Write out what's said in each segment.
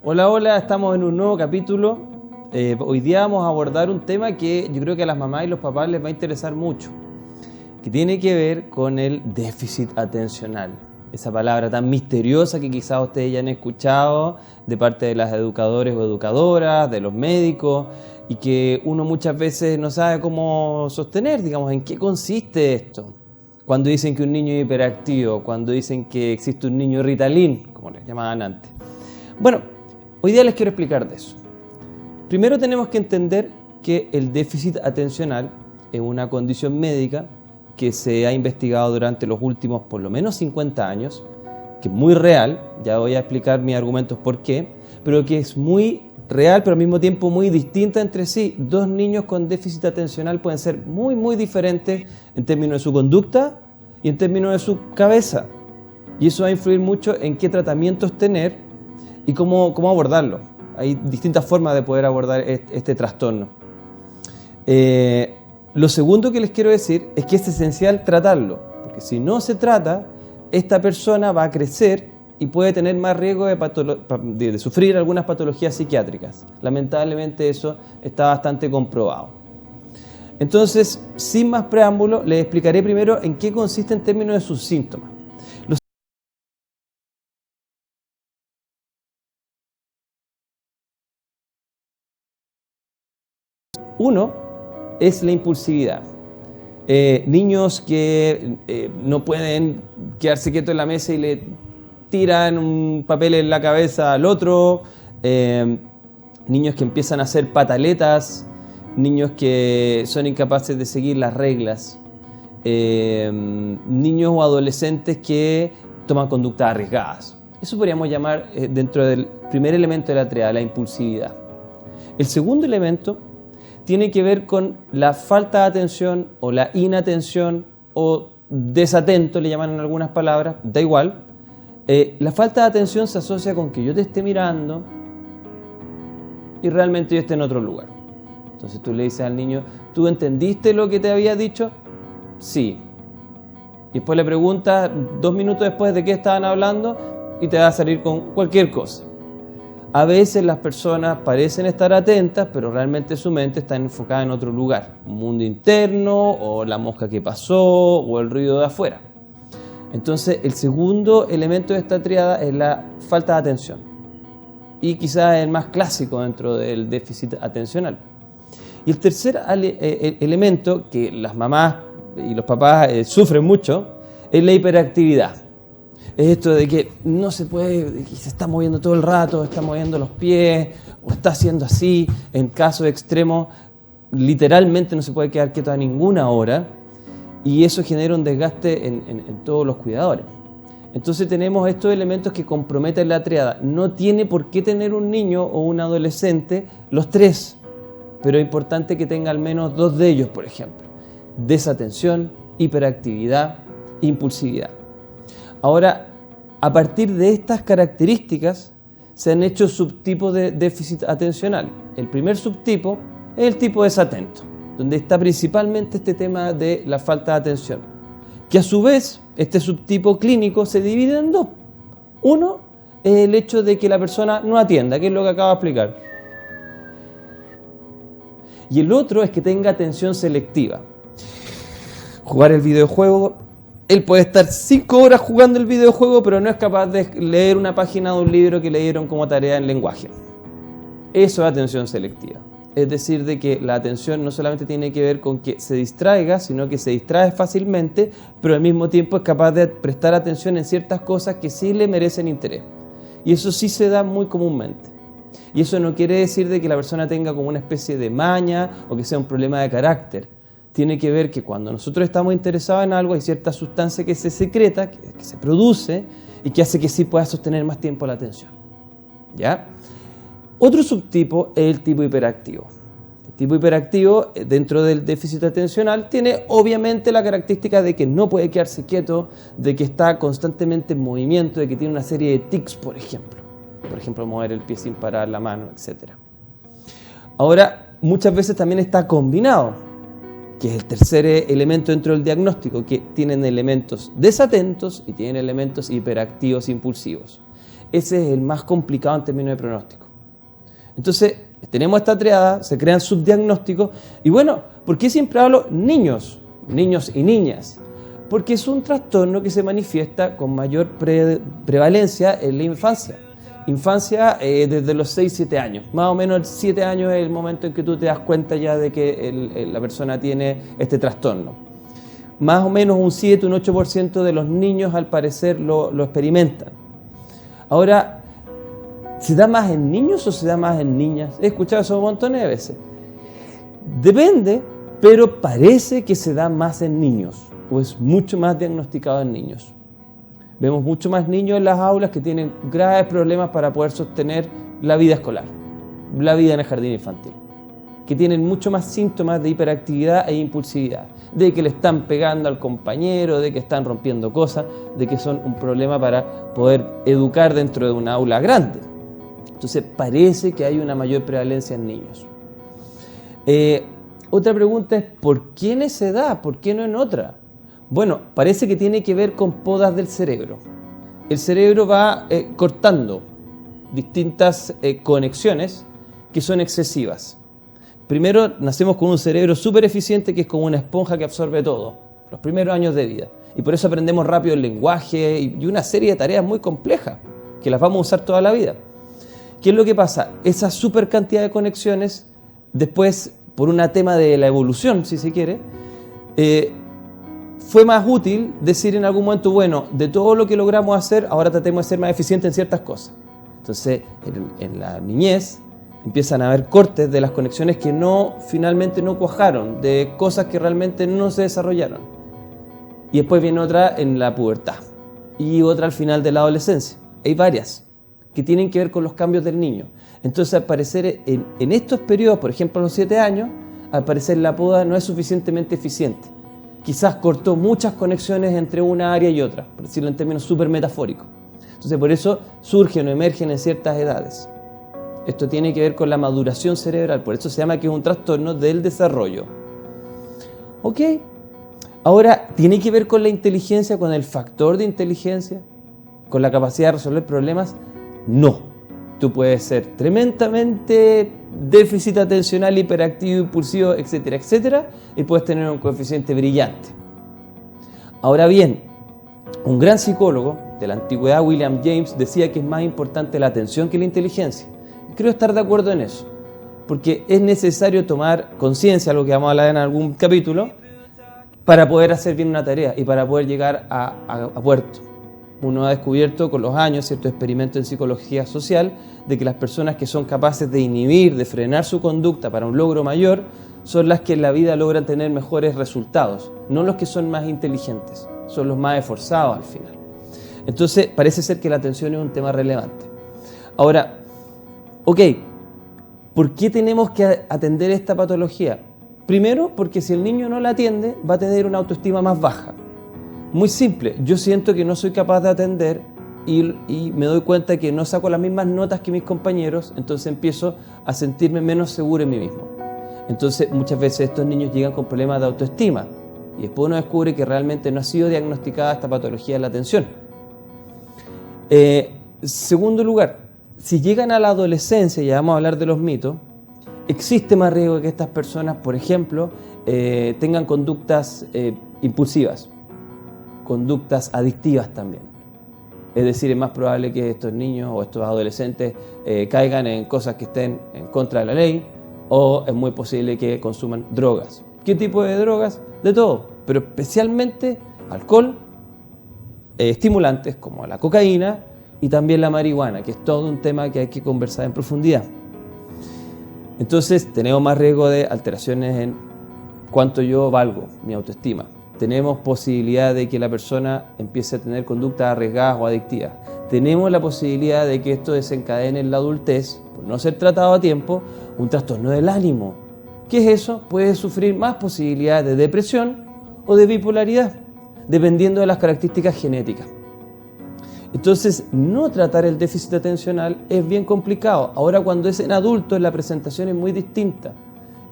Hola, hola, estamos en un nuevo capítulo. Hoy día vamos a abordar un tema que yo creo que a las mamás y los papás les va a interesar mucho, que tiene que ver con el déficit atencional. Esa palabra tan misteriosa que quizás ustedes ya han escuchado de parte de las educadores o educadoras, de los médicos, y que uno muchas veces no sabe cómo sostener, digamos, en qué consiste esto. Cuando dicen que un niño es hiperactivo, cuando dicen que existe un niño Ritalin, como les llamaban antes. Bueno, hoy día les quiero explicar de eso. Primero tenemos que entender que el déficit atencional es una condición médica que se ha investigado durante los últimos por lo menos 50 años, que es muy real, ya voy a explicar mis argumentos por qué, pero que es muy real, pero al mismo tiempo muy distinta entre sí. Dos niños con déficit atencional pueden ser muy diferentes en términos de su conducta y en términos de su cabeza. Y eso va a influir mucho en qué tratamientos tener y cómo abordarlo. Hay distintas formas de poder abordar este trastorno. Lo segundo que les quiero decir es que es esencial tratarlo, porque si no se trata, esta persona va a crecer y puede tener más riesgo de sufrir algunas patologías psiquiátricas. Lamentablemente eso está bastante comprobado. Entonces, sin más preámbulo, les explicaré primero en qué consiste en términos de sus síntomas. Uno es la impulsividad. Niños que no pueden quedarse quietos en la mesa y le tiran un papel en la cabeza al otro, niños que empiezan a hacer pataletas, niños que son incapaces de seguir las reglas, niños o adolescentes que toman conductas arriesgadas. Eso podríamos llamar dentro del primer elemento de la triada, la impulsividad. El segundo elemento tiene que ver con la falta de atención o la inatención o desatento, le llaman en algunas palabras, da igual. La falta de atención se asocia con que yo te esté mirando y realmente yo esté en otro lugar. Entonces tú le dices al niño, ¿tú entendiste lo que te había dicho? Sí. Y después le preguntas 2 minutos después de qué estaban hablando y te va a salir con cualquier cosa. A veces las personas parecen estar atentas, pero realmente su mente está enfocada en otro lugar. Un mundo interno, o la mosca que pasó, o el ruido de afuera. Entonces, el segundo elemento de esta tríada es la falta de atención. Y quizás el más clásico dentro del déficit atencional. Y el tercer elemento que las mamás y los papás sufren mucho es la hiperactividad. Es esto de que no se puede, se está moviendo todo el rato, está moviendo los pies, o está haciendo así. En casos extremos, literalmente no se puede quedar quieto a ninguna hora, y eso genera un desgaste en todos los cuidadores. Entonces tenemos estos elementos que comprometen la triada. No tiene por qué tener un niño o un adolescente los tres, pero es importante que tenga al menos 2 de ellos, por ejemplo. Desatención, hiperactividad, impulsividad. Ahora, a partir de estas características, se han hecho subtipos de déficit atencional. El primer subtipo es el tipo desatento, donde está principalmente este tema de la falta de atención, que a su vez, este subtipo clínico se divide en 2. Uno es el hecho de que la persona no atienda, que es lo que acabo de explicar. Y el otro es que tenga atención selectiva. Jugar el videojuego. Él puede estar 5 horas jugando el videojuego, pero no es capaz de leer una página de un libro que le dieron como tarea en lenguaje. Eso es atención selectiva. Es decir, de que la atención no solamente tiene que ver con que se distraiga, sino que se distrae fácilmente, pero al mismo tiempo es capaz de prestar atención en ciertas cosas que sí le merecen interés. Y eso sí se da muy comúnmente. Y eso no quiere decir de que la persona tenga como una especie de maña o que sea un problema de carácter. Tiene que ver que cuando nosotros estamos interesados en algo hay cierta sustancia que se secreta, que se produce y que hace que sí pueda sostener más tiempo la atención. ¿Ya? Otro subtipo es el tipo hiperactivo. El tipo hiperactivo dentro del déficit atencional tiene obviamente la característica de que no puede quedarse quieto, de que está constantemente en movimiento, de que tiene una serie de tics, por ejemplo. Por ejemplo, mover el pie sin parar, la mano, etc. Ahora, muchas veces también está combinado, que es el tercer elemento dentro del diagnóstico, que tienen elementos desatentos y tienen elementos hiperactivos impulsivos. ese es el más complicado en términos de pronóstico. Entonces, tenemos esta triada, se crean subdiagnósticos, y bueno, ¿por qué siempre hablo niños y niñas? Porque es un trastorno que se manifiesta con mayor prevalencia en la infancia. Infancia desde los 6-7 años. Más o menos 7 años es el momento en que tú te das cuenta ya de que la persona tiene este trastorno. Más o menos un 7, un 8% de los niños al parecer lo experimentan. Ahora, ¿se da más en niños o se da más en niñas? He escuchado eso montones de veces. Depende, pero parece que se da más en niños, o es mucho más diagnosticado en niños. Vemos mucho más niños en las aulas que tienen graves problemas para poder sostener la vida escolar, la vida en el jardín infantil, que tienen mucho más síntomas de hiperactividad e impulsividad, de que le están pegando al compañero, de que están rompiendo cosas, de que son un problema para poder educar dentro de una aula grande. Entonces parece que hay una mayor prevalencia en niños. Otra pregunta es, ¿por qué en esa edad? ¿Por qué no en otra? Bueno, parece que tiene que ver con podas del cerebro. El cerebro va cortando distintas conexiones que son excesivas. Primero, nacemos con un cerebro súper eficiente que es como una esponja que absorbe todo, los primeros años de vida. Y por eso aprendemos rápido el lenguaje y una serie de tareas muy complejas que las vamos a usar toda la vida. ¿Qué es lo que pasa? Esa súper cantidad de conexiones, después, por un tema de la evolución, si se quiere, fue más útil decir en algún momento, bueno, de todo lo que logramos hacer, ahora tratemos de ser más eficientes en ciertas cosas. Entonces, en la niñez empiezan a haber cortes de las conexiones que finalmente no cuajaron, de cosas que realmente no se desarrollaron. Y después viene otra en la pubertad y otra al final de la adolescencia. Hay varias que tienen que ver con los cambios del niño. Entonces, al parecer, en estos periodos, por ejemplo, a los 7 años, al parecer la poda no es suficientemente eficiente. Quizás cortó muchas conexiones entre una área y otra, por decirlo en términos súper metafóricos. Entonces, por eso surgen o emergen en ciertas edades. Esto tiene que ver con la maduración cerebral, por eso se llama que es un trastorno del desarrollo. ¿Ok? Ahora, ¿tiene que ver con la inteligencia, con el factor de inteligencia, con la capacidad de resolver problemas? No. Tú puedes ser tremendamente déficit atencional, hiperactivo, impulsivo, etcétera, etcétera, y puedes tener un coeficiente brillante. Ahora bien, un gran psicólogo de la antigüedad, William James, decía que es más importante la atención que la inteligencia. Creo estar de acuerdo en eso, porque es necesario tomar conciencia, lo que vamos a hablar en algún capítulo, para poder hacer bien una tarea y para poder llegar a puerto. Uno ha descubierto con los años, ciertos experimentos en psicología social, de que las personas que son capaces de inhibir, de frenar su conducta para un logro mayor, son las que en la vida logran tener mejores resultados, no los que son más inteligentes, son los más esforzados al final. Entonces, parece ser que la atención es un tema relevante. Ahora, ok, ¿por qué tenemos que atender esta patología? Primero, porque si el niño no la atiende, va a tener una autoestima más baja. Muy simple, yo siento que no soy capaz de atender y me doy cuenta que no saco las mismas notas que mis compañeros, entonces empiezo a sentirme menos seguro en mí mismo. Entonces, muchas veces estos niños llegan con problemas de autoestima y después uno descubre que realmente no ha sido diagnosticada esta patología de la atención. Segundo lugar, si llegan a la adolescencia, ya vamos a hablar de los mitos, existe más riesgo de que estas personas, por ejemplo, tengan conductas impulsivas, conductas adictivas también. Es decir, es más probable que estos niños o estos adolescentes caigan en cosas que estén en contra de la ley, o es muy posible que consuman drogas. ¿Qué tipo de drogas? De todo, pero especialmente alcohol, estimulantes como la cocaína y también la marihuana, que es todo un tema que hay que conversar en profundidad. Entonces tenemos más riesgo de alteraciones en cuánto yo valgo, mi autoestima. Tenemos posibilidad de que la persona empiece a tener conductas arriesgadas o adictivas. Tenemos la posibilidad de que esto desencadene en la adultez, por no ser tratado a tiempo, un trastorno del ánimo. ¿Qué es eso? Puede sufrir más posibilidades de depresión o de bipolaridad, dependiendo de las características genéticas. Entonces, no tratar el déficit atencional es bien complicado. Ahora, cuando es en adultos, la presentación es muy distinta.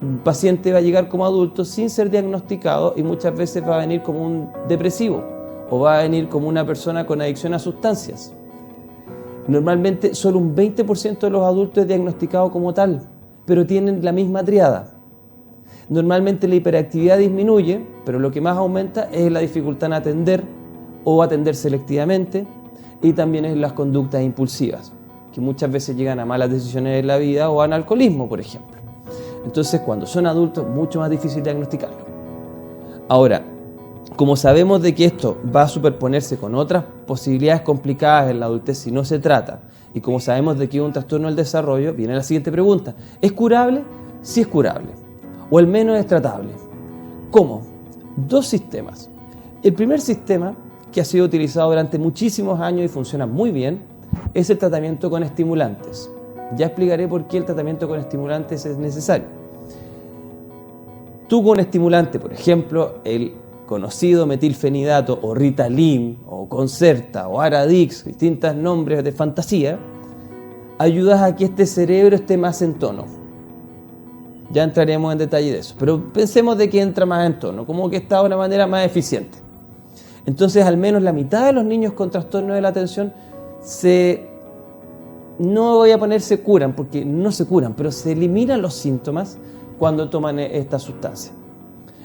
Un paciente va a llegar como adulto sin ser diagnosticado y muchas veces va a venir como un depresivo o va a venir como una persona con adicción a sustancias. Normalmente solo un 20% de los adultos es diagnosticado como tal, pero tienen la misma triada. Normalmente la hiperactividad disminuye, pero lo que más aumenta es la dificultad en atender o atender selectivamente, y también es las conductas impulsivas, que muchas veces llegan a malas decisiones en la vida o al alcoholismo, por ejemplo. Entonces, cuando son adultos, mucho más difícil diagnosticarlo. Ahora, como sabemos de que esto va a superponerse con otras posibilidades complicadas en la adultez si no se trata, y como sabemos de que es un trastorno del desarrollo, viene la siguiente pregunta: ¿es curable? Sí es curable, o al menos es tratable. ¿Cómo? Dos sistemas. El primer sistema, que ha sido utilizado durante muchísimos años y funciona muy bien, es el tratamiento con estimulantes. Ya explicaré por qué el tratamiento con estimulantes es necesario. Tú con estimulante, por ejemplo, el conocido metilfenidato o Ritalin o Concerta o Aradix, distintos nombres de fantasía, ayudas a que este cerebro esté más en tono. Ya entraremos en detalle de eso, pero pensemos de que entra más en tono, como que está de una manera más eficiente. Entonces, al menos la mitad de los niños con trastorno de la atención no voy a poner se curan, porque no se curan, pero se eliminan los síntomas cuando toman esta sustancia.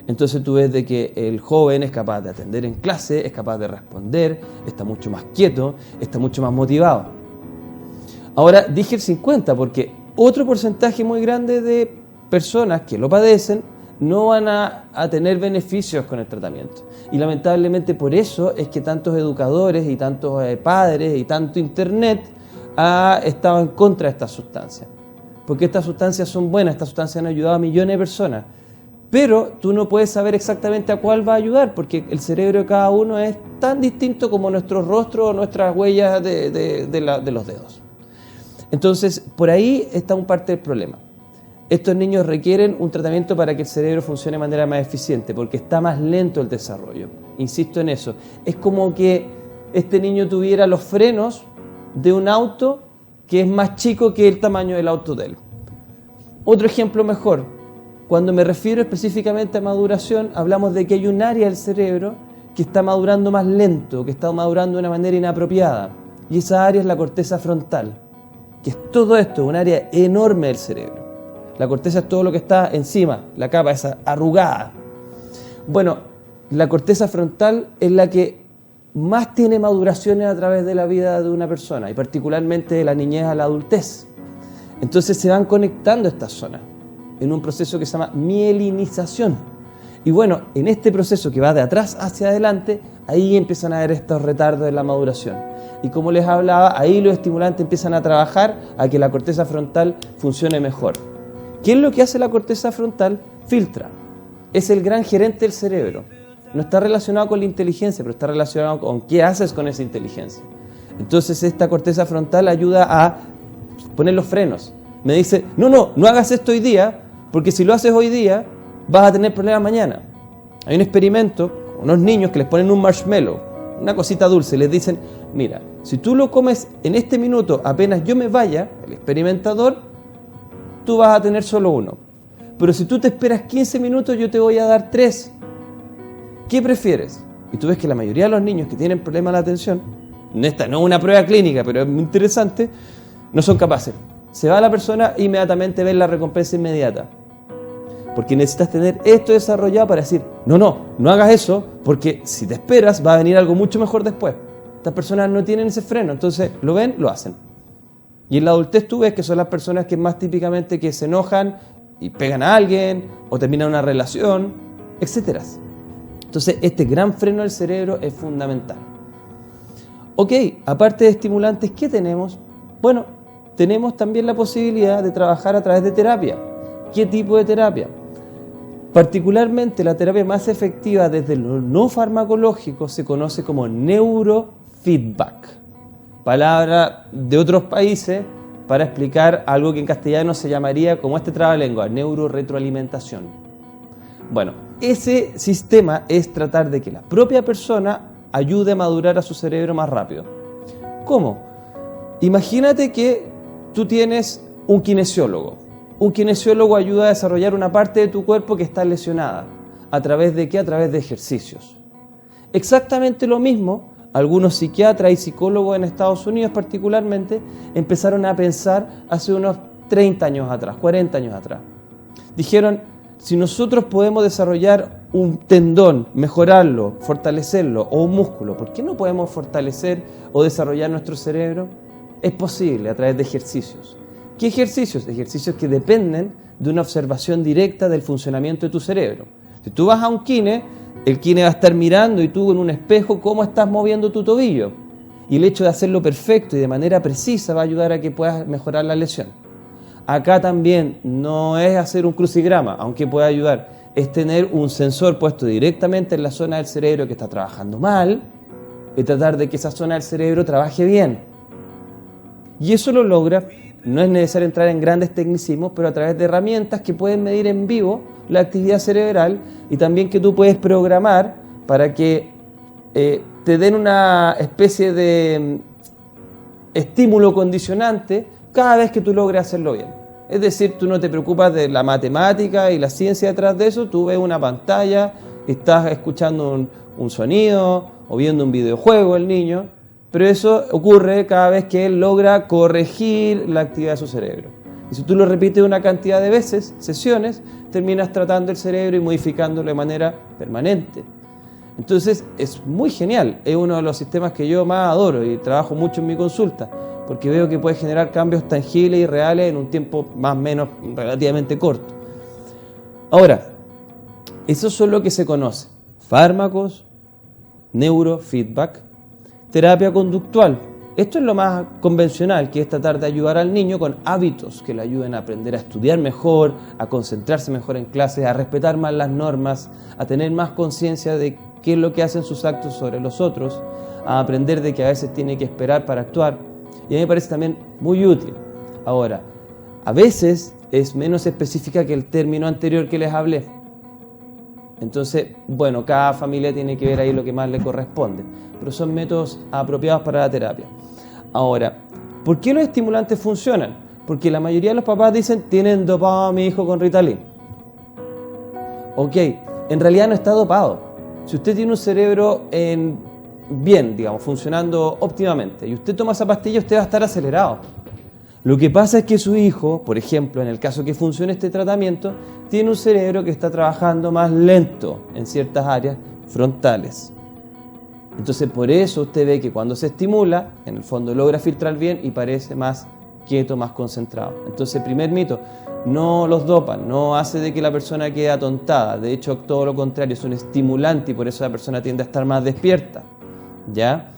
Entonces tú ves de que el joven es capaz de atender en clase, es capaz de responder, está mucho más quieto, está mucho más motivado. Ahora dije el 50 porque otro porcentaje muy grande de personas que lo padecen no van a tener beneficios con el tratamiento. Y lamentablemente por eso es que tantos educadores y tantos padres y tanto internet ha estado en contra de estas sustancias. Porque estas sustancias son buenas, estas sustancias han ayudado a millones de personas. Pero tú no puedes saber exactamente a cuál va a ayudar, porque el cerebro de cada uno es tan distinto como nuestro rostro o nuestras huellas de los dedos. Entonces, por ahí está un parte del problema. Estos niños requieren un tratamiento para que el cerebro funcione de manera más eficiente, porque está más lento el desarrollo. Insisto en eso. Es como que este niño tuviera los frenos de un auto que es más chico que el tamaño del auto de él. Otro ejemplo mejor. Cuando me refiero específicamente a maduración, hablamos de que hay un área del cerebro que está madurando más lento, que está madurando de una manera inapropiada. Y esa área es la corteza frontal, que es todo esto, un área enorme del cerebro. La corteza es todo lo que está encima, la capa esa arrugada. Bueno, la corteza frontal es la que más tiene maduraciones a través de la vida de una persona, y particularmente de la niñez a la adultez. Entonces se van conectando estas zonas en un proceso que se llama mielinización. Y bueno, en este proceso que va de atrás hacia adelante, ahí empiezan a haber estos retardos en la maduración. Y como les hablaba, ahí los estimulantes empiezan a trabajar a que la corteza frontal funcione mejor. ¿Qué es lo que hace la corteza frontal? Filtra. Es el gran gerente del cerebro. No está relacionado con la inteligencia, pero está relacionado con qué haces con esa inteligencia. Entonces esta corteza frontal ayuda a poner los frenos. Me dice, no hagas esto hoy día, porque si lo haces hoy día, vas a tener problemas mañana. Hay un experimento con unos niños que les ponen un marshmallow, una cosita dulce, y les dicen, mira, si tú lo comes en este minuto, apenas yo me vaya, el experimentador, tú vas a tener solo uno. Pero si tú te esperas 15 minutos, yo te voy a dar 3. ¿Qué prefieres? Y tú ves que la mayoría de los niños que tienen problemas de la atención, esta no es una prueba clínica, pero es muy interesante, no son capaces. Se va la persona e inmediatamente ven la recompensa inmediata. Porque necesitas tener esto desarrollado para decir, no hagas eso, porque si te esperas va a venir algo mucho mejor después. Estas personas no tienen ese freno, entonces lo ven, lo hacen. Y en la adultez tú ves que son las personas que más típicamente que se enojan y pegan a alguien o terminan una relación, etc. Entonces este gran freno del cerebro es fundamental. Ok, aparte de estimulantes, ¿qué tenemos? Bueno, tenemos también la posibilidad de trabajar a través de terapia. ¿Qué tipo de terapia? Particularmente la terapia más efectiva desde lo no farmacológico se conoce como neurofeedback. Palabra de otros países para explicar algo que en castellano se llamaría como este trabalengua, neuroretroalimentación. Bueno, ese sistema es tratar de que la propia persona ayude a madurar a su cerebro más rápido. ¿Cómo? Imagínate que tú tienes un kinesiólogo. Un kinesiólogo ayuda a desarrollar una parte de tu cuerpo que está lesionada. ¿A través de qué? A través de ejercicios. Exactamente lo mismo algunos psiquiatras y psicólogos en Estados Unidos particularmente empezaron a pensar hace unos 30 años atrás, 40 años atrás. Dijeron, si nosotros podemos desarrollar un tendón, mejorarlo, fortalecerlo, o un músculo, ¿por qué no podemos fortalecer o desarrollar nuestro cerebro? Es posible a través de ejercicios. ¿Qué ejercicios? Ejercicios que dependen de una observación directa del funcionamiento de tu cerebro. Si tú vas a un kine, el kine va a estar mirando y tú en un espejo cómo estás moviendo tu tobillo. Y el hecho de hacerlo perfecto y de manera precisa va a ayudar a que puedas mejorar la lesión. Acá también no es hacer un crucigrama, aunque pueda ayudar, es tener un sensor puesto directamente en la zona del cerebro que está trabajando mal y tratar de que esa zona del cerebro trabaje bien. Y eso lo logra, no es necesario entrar en grandes tecnicismos, pero a través de herramientas que pueden medir en vivo la actividad cerebral y también que tú puedes programar para que te den una especie de estímulo condicionante cada vez que tú logres hacerlo bien. Es decir, tú no te preocupas de la matemática y la ciencia detrás de eso, tú ves una pantalla, estás escuchando un sonido o viendo un videojuego el niño, pero eso ocurre cada vez que él logra corregir la actividad de su cerebro. Y si tú lo repites una cantidad de veces, sesiones, terminas tratando el cerebro y modificándolo de manera permanente. Entonces es muy genial, es uno de los sistemas que yo más adoro y trabajo mucho en mi consulta, porque veo que puede generar cambios tangibles y reales en un tiempo más o menos relativamente corto. Ahora, eso es lo que se conoce: fármacos, neurofeedback, terapia conductual. Esto es lo más convencional, que es tratar de ayudar al niño con hábitos que le ayuden a aprender a estudiar mejor, a concentrarse mejor en clases, a respetar más las normas, a tener más conciencia de qué es lo que hacen sus actos sobre los otros, a aprender de que a veces tiene que esperar para actuar. Y a mí me parece también muy útil. Ahora, a veces es menos específica que el término anterior que les hablé. Entonces, bueno, cada familia tiene que ver ahí lo que más le corresponde, pero son métodos apropiados para la terapia. Ahora, ¿por qué los estimulantes funcionan? Porque la mayoría de los papás dicen, tienen dopado a mi hijo con Ritalin. Ok, en realidad no está dopado. Si usted tiene un cerebro bien, digamos, funcionando óptimamente, y usted toma esa pastilla, usted va a estar acelerado. Lo que pasa es que su hijo, por ejemplo, en el caso que funcione este tratamiento, tiene un cerebro que está trabajando más lento en ciertas áreas frontales. Entonces, por eso usted ve que cuando se estimula, en el fondo logra filtrar bien y parece más quieto, más concentrado. Entonces, primer mito, no los dopan, no hace de que la persona quede atontada. De hecho, todo lo contrario, es un estimulante y por eso la persona tiende a estar más despierta. ¿Ya?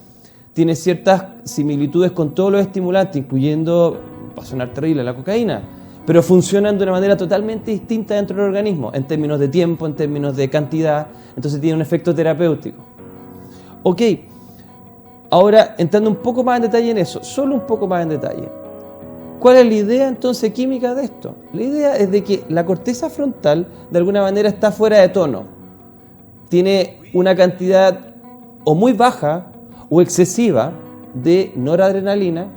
Tiene ciertas similitudes con todos los estimulantes, incluyendo, va a sonar terrible, la cocaína, pero funcionan de una manera totalmente distinta dentro del organismo, en términos de tiempo, en términos de cantidad, entonces tiene un efecto terapéutico. Ok, ahora entrando un poco más en detalle en eso, solo un poco más en detalle. ¿Cuál es la idea entonces química de esto? La idea es de que la corteza frontal de alguna manera está fuera de tono, tiene una cantidad o muy baja o excesiva de noradrenalina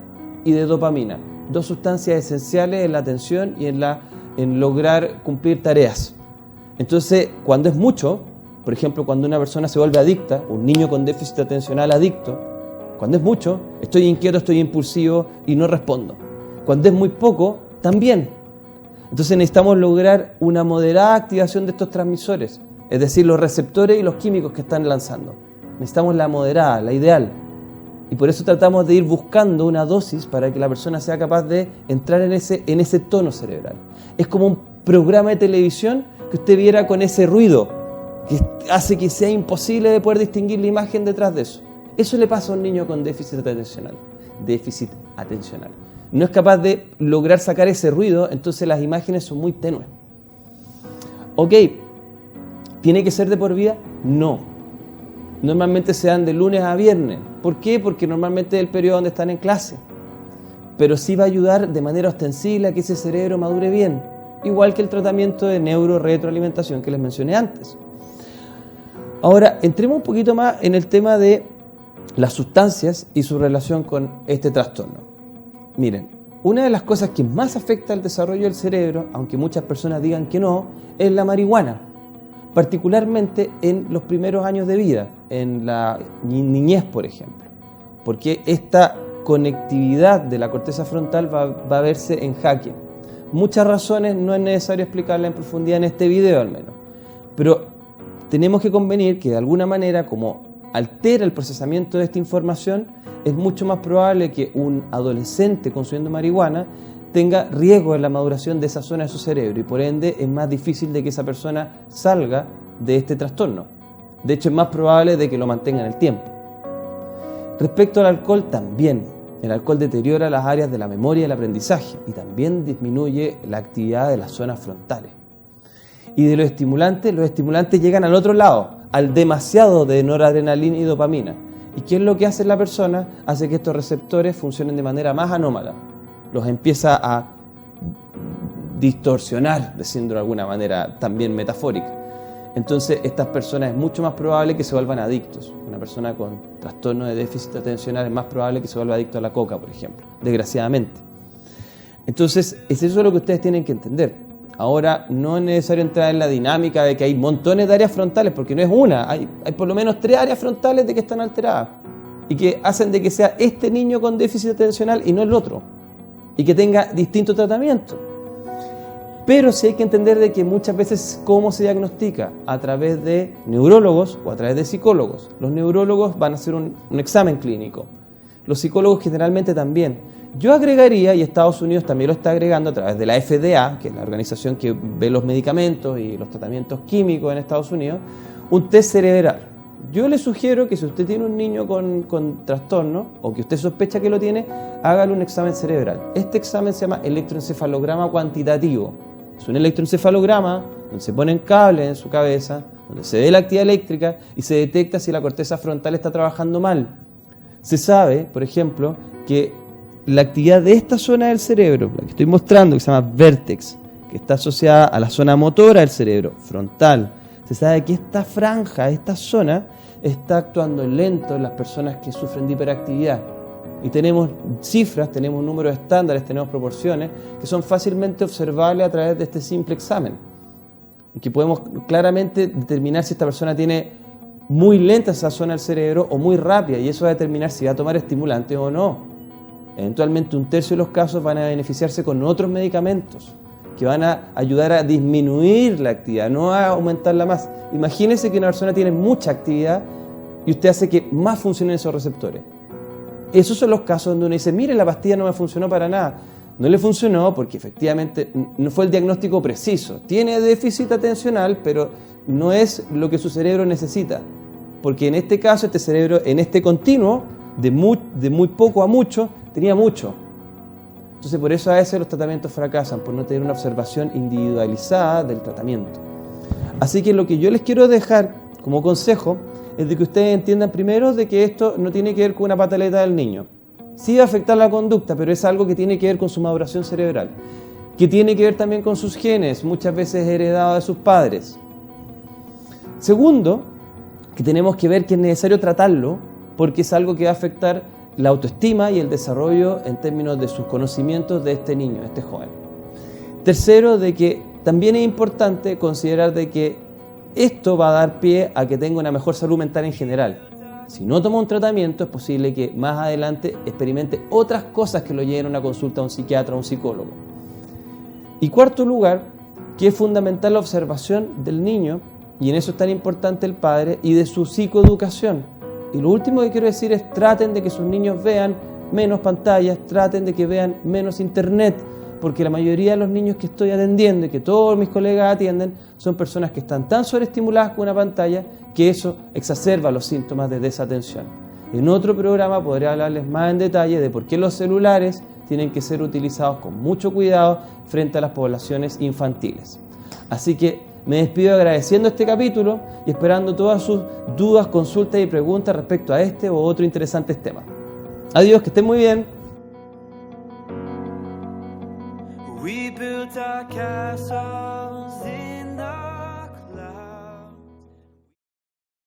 y de dopamina, dos sustancias esenciales en la atención y en lograr cumplir tareas. Entonces, cuando es mucho, por ejemplo, cuando una persona se vuelve adicta, un niño con déficit atencional adicto, cuando es mucho, estoy inquieto, estoy impulsivo y no respondo. Cuando es muy poco, también. Entonces necesitamos lograr una moderada activación de estos transmisores, es decir, los receptores y los químicos que están lanzando. Necesitamos la moderada, la ideal. Y por eso tratamos de ir buscando una dosis para que la persona sea capaz de entrar en ese tono cerebral. Es como un programa de televisión que usted viera con ese ruido que hace que sea imposible de poder distinguir la imagen detrás de eso. Eso le pasa a un niño con déficit atencional. No es capaz de lograr sacar ese ruido, entonces las imágenes son muy tenues. Ok, ¿tiene que ser de por vida? No. Normalmente se dan de lunes a viernes. ¿Por qué? Porque normalmente es el periodo donde están en clase. Pero sí va a ayudar de manera ostensible a que ese cerebro madure bien. Igual que el tratamiento de neuroretroalimentación que les mencioné antes. Ahora, entremos un poquito más en el tema de las sustancias y su relación con este trastorno. Miren, una de las cosas que más afecta al desarrollo del cerebro, aunque muchas personas digan que no, es la marihuana. particularmente en los primeros años de vida, en la niñez, por ejemplo, porque esta conectividad de la corteza frontal va a verse en jaque. Muchas razones no es necesario explicarlas en profundidad en este video al menos, pero tenemos que convenir que de alguna manera, como altera el procesamiento de esta información, es mucho más probable que un adolescente consumiendo marihuana tenga riesgo en la maduración de esa zona de su cerebro y por ende es más difícil de que esa persona salga de este trastorno. De hecho, es más probable de que lo mantenga en el tiempo. Respecto al alcohol, también. El alcohol deteriora las áreas de la memoria y el aprendizaje y también disminuye la actividad de las zonas frontales. Y de los estimulantes llegan al otro lado, al demasiado de noradrenalina y dopamina. ¿Y qué es lo que hace la persona? Hace que estos receptores funcionen de manera más anómala. Los empieza a distorsionar, diciendo de alguna manera también metafórica. Entonces, estas personas es mucho más probable que se vuelvan adictos. Una persona con trastorno de déficit atencional es más probable que se vuelva adicto a la coca, por ejemplo, desgraciadamente. Entonces, es eso lo que ustedes tienen que entender. Ahora, no es necesario entrar en la dinámica de que hay montones de áreas frontales, porque no es una, hay por lo menos 3 áreas frontales de que están alteradas y que hacen de que sea este niño con déficit atencional y no el otro, y que tenga distinto tratamiento. Pero sí hay que entender de que muchas veces cómo se diagnostica, a través de neurólogos o a través de psicólogos. Los neurólogos van a hacer un examen clínico, los psicólogos generalmente también. Yo agregaría, y Estados Unidos también lo está agregando a través de la FDA, que es la organización que ve los medicamentos y los tratamientos químicos en Estados Unidos, un test cerebral. Yo le sugiero que si usted tiene un niño con trastorno o que usted sospecha que lo tiene, hágale un examen cerebral. Este examen se llama electroencefalograma cuantitativo. Es un electroencefalograma donde se ponen cables en su cabeza, donde se ve la actividad eléctrica y se detecta si la corteza frontal está trabajando mal. Se sabe, por ejemplo, que la actividad de esta zona del cerebro, la que estoy mostrando, que se llama vértex, que está asociada a la zona motora del cerebro, frontal, se sabe que esta franja, esta zona, está actuando lento en las personas que sufren de hiperactividad. Y tenemos cifras, tenemos números estándares, tenemos proporciones que son fácilmente observables a través de este simple examen. Y que podemos claramente determinar si esta persona tiene muy lenta esa zona del cerebro o muy rápida, y eso va a determinar si va a tomar estimulantes o no. Eventualmente 1/3 de los casos van a beneficiarse con otros medicamentos que van a ayudar a disminuir la actividad, no a aumentarla más. Imagínese que una persona tiene mucha actividad y usted hace que más funcionen esos receptores. Esos son los casos donde uno dice, mire, la pastilla no me funcionó para nada. No le funcionó porque efectivamente no fue el diagnóstico preciso. Tiene déficit atencional, pero no es lo que su cerebro necesita. Porque en este caso, este cerebro, en este continuo, de muy poco a mucho, tenía mucho. Entonces, por eso a veces los tratamientos fracasan, por no tener una observación individualizada del tratamiento. Así que lo que yo les quiero dejar como consejo es de que ustedes entiendan primero de que esto no tiene que ver con una pataleta del niño. Sí va a afectar la conducta, pero es algo que tiene que ver con su maduración cerebral, que tiene que ver también con sus genes, muchas veces heredados de sus padres. Segundo, que tenemos que ver que es necesario tratarlo, porque es algo que va a afectar la autoestima y el desarrollo en términos de sus conocimientos de este niño, de este joven. Tercero, de que también es importante considerar de que esto va a dar pie a que tenga una mejor salud mental en general. Si no toma un tratamiento, es posible que más adelante experimente otras cosas que lo lleven a una consulta a un psiquiatra o a un psicólogo. Y cuarto lugar, que es fundamental la observación del niño, y en eso es tan importante el padre, y de su psicoeducación. Y lo último que quiero decir es traten de que sus niños vean menos pantallas, traten de que vean menos internet, porque la mayoría de los niños que estoy atendiendo y que todos mis colegas atienden son personas que están tan sobreestimuladas con una pantalla que eso exacerba los síntomas de desatención. En otro programa podré hablarles más en detalle de por qué los celulares tienen que ser utilizados con mucho cuidado frente a las poblaciones infantiles. Así que me despido agradeciendo este capítulo y esperando todas sus dudas, consultas y preguntas respecto a este u otro interesante tema. Adiós, que estén muy bien. We built our castles in